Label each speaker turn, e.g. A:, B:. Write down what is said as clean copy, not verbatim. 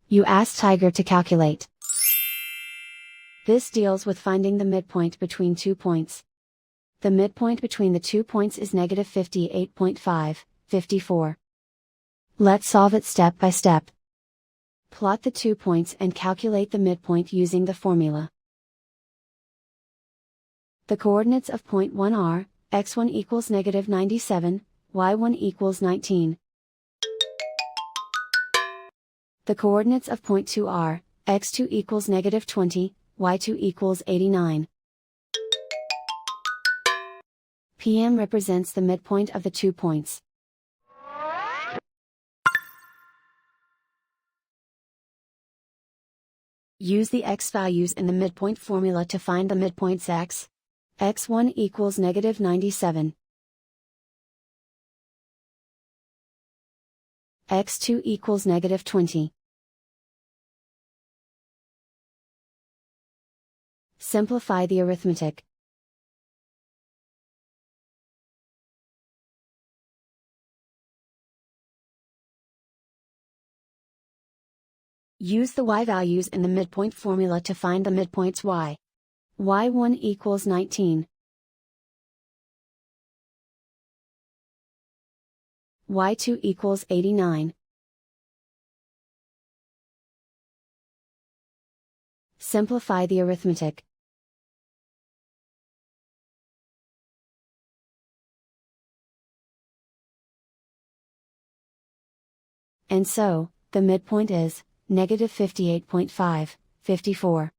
A: You ask Tiger to calculate. This deals with finding the midpoint between 2 points. The midpoint between the 2 points is negative 58.5, 54. Let's solve it step by step. Plot the 2 points and calculate the midpoint using the formula. The coordinates of point 1 are, x1 equals negative 97, y1 equals 19. The coordinates of point 2 are, x2 equals negative 20, y2 equals 89. PM represents the midpoint of the 2 points. Use the x values in the midpoint formula to find the midpoints x. x1 equals negative 97. x2 equals negative 20. Simplify the arithmetic. Use the y values in the midpoint formula to find the midpoints y. y1 equals 19. y2 equals 89. Simplify the arithmetic. And so, the midpoint is negative 58.5, 54.